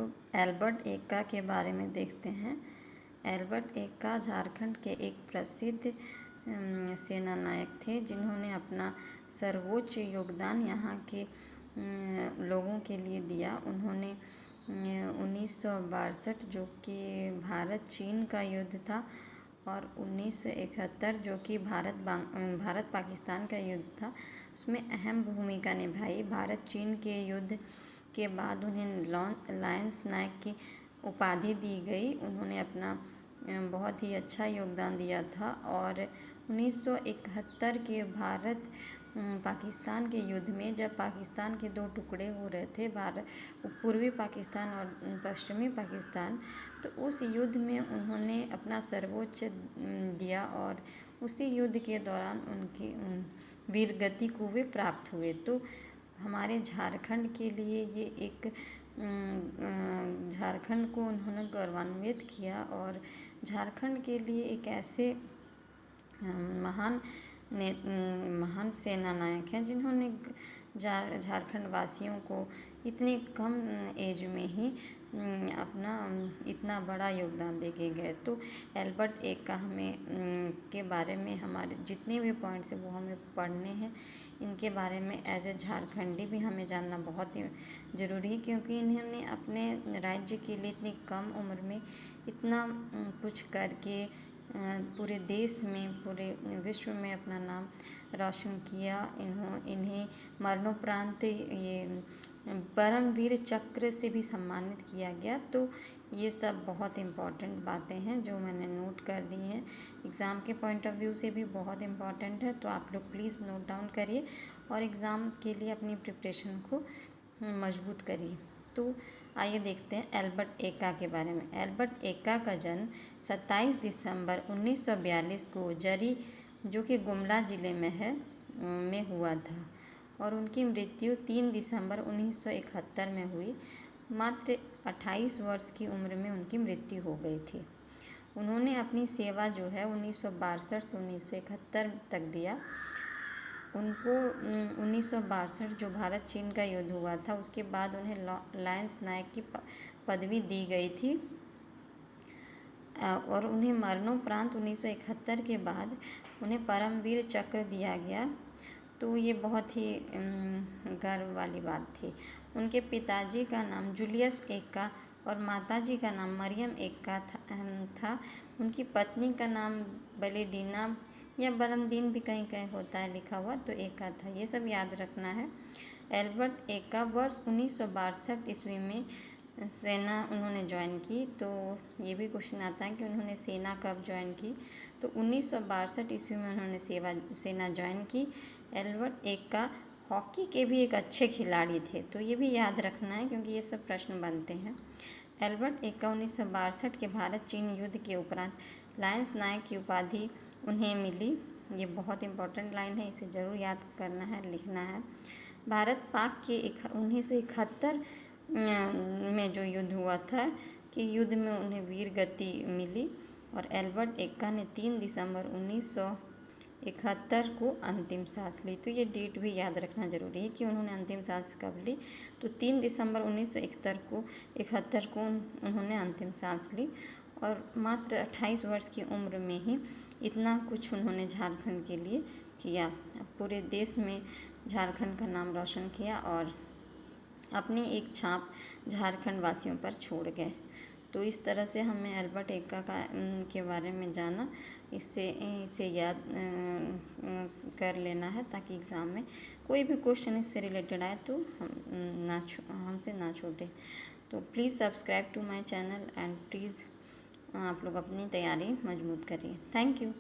लोग एल्बर्ट एक्का के बारे में देखते हैं। एल्बर्ट एक्का झारखंड के एक प्रसिद्ध सेना नायक थे जिन्होंने अपना सर्वोच्च योगदान यहाँ के लोगों के लिए दिया। उन्होंने 1962 जो कि भारत चीन का युद्ध था और 1971 जो कि भारत पाकिस्तान का युद्ध था, उसमें अहम भूमिका निभाई। भारत चीन के युद्ध के बाद उन्हें लायंस नायक की उपाधि दी गई। उन्होंने अपना बहुत ही अच्छा योगदान दिया था और 1971 के भारत पाकिस्तान के युद्ध में जब पाकिस्तान के दो टुकड़े हो रहे थे, पूर्वी पाकिस्तान और पश्चिमी पाकिस्तान, तो उस युद्ध में उन्होंने अपना सर्वोच्च दिया और उसी युद्ध के दौरान उनकी वीरगति को वे प्राप्त हुए। तो हमारे झारखंड के लिए ये एक झारखंड को उन्होंने गौरवान्वित किया और झारखंड के लिए एक ऐसे महान सेना नायक हैं जिन्होंने झारखंड वासियों को इतनी कम एज में ही अपना इतना बड़ा योगदान दे के गए। तो एल्बर्ट एक्का के बारे में हमारे जितने भी पॉइंट्स हैं वो हमें पढ़ने हैं। इनके बारे में एज ए झारखंडी भी हमें जानना बहुत ही ज़रूरी है, क्योंकि इन्होंने अपने राज्य के लिए इतनी कम उम्र में इतना कुछ करके पूरे देश में, पूरे विश्व में अपना नाम रोशन किया। इन्हें मरणोपरांत ये परमवीर चक्र से भी सम्मानित किया गया। तो ये सब बहुत इम्पॉर्टेंट बातें हैं जो मैंने नोट कर दी हैं, एग्ज़ाम के पॉइंट ऑफ व्यू से भी बहुत इम्पॉर्टेंट है। तो आप लोग प्लीज़ नोट डाउन करिए और एग्ज़ाम के लिए अपनी प्रिपरेशन को मजबूत करिए। तो आइए देखते हैं एल्बर्ट एक्का के बारे में। एल्बर्ट एक्का का जन्म 27 दिसंबर 1942 को जरी, जो कि गुमला ज़िले में है, में हुआ था और उनकी मृत्यु 3 दिसंबर 1971 में हुई। मात्र 28 वर्ष की उम्र में उनकी मृत्यु हो गई थी। उन्होंने अपनी सेवा जो है 1962 से 1971 तक दिया। उनको 1962 जो भारत चीन का युद्ध हुआ था उसके बाद उन्हें लायंस नायक की पदवी दी गई थी और उन्हें मरणोपरांत 1971 के बाद उन्हें परमवीर चक्र दिया गया। तो ये बहुत ही गर्व वाली बात थी। उनके पिताजी का नाम जूलियस एक्का और माताजी का नाम मरियम एक्का था। उनकी पत्नी का नाम बलेडीना या बलमदीन भी कहीं कहीं होता है लिखा हुआ, तो एक्का था। ये सब याद रखना है। एल्बर्ट एक्का वर्ष 1962 ईस्वी में सेना उन्होंने ज्वाइन की। तो ये भी क्वेश्चन आता है कि उन्होंने सेना कब ज्वाइन की, तो 1962 ईस्वी में उन्होंने सेना ज्वाइन की। एल्बर्ट एक्का हॉकी के भी एक अच्छे खिलाड़ी थे, तो ये भी याद रखना है क्योंकि ये सब प्रश्न बनते हैं। एल्बर्ट एक्का 1962 के भारत चीन युद्ध के उपरांत लायंस नायक की उपाधि उन्हें मिली। ये बहुत इंपॉर्टेंट लाइन है, इसे ज़रूर याद करना है, लिखना है। भारत पाक के 1971 में जो युद्ध हुआ था कि युद्ध में उन्हें वीर गति मिली और एल्बर्ट एक्का ने 3 दिसंबर 1971 को अंतिम सांस ली। तो ये डेट भी याद रखना ज़रूरी है कि उन्होंने अंतिम सांस कब ली। तो 3 दिसंबर 1971 को उन्होंने अंतिम सांस ली और मात्र 28 वर्ष की उम्र में ही इतना कुछ उन्होंने झारखंड के लिए किया। पूरे देश में झारखंड का नाम रोशन किया और अपनी एक छाप झारखंड वासियों पर छोड़ गए। तो इस तरह से हमें एल्बर्ट एक्का के बारे में जाना, इसे याद कर लेना है ताकि एग्ज़ाम में कोई भी क्वेश्चन इससे रिलेटेड आए तो हमसे ना छूटे। तो please subscribe to my channel and please आप लोग अपनी तैयारी मजबूत करिए। Thank you.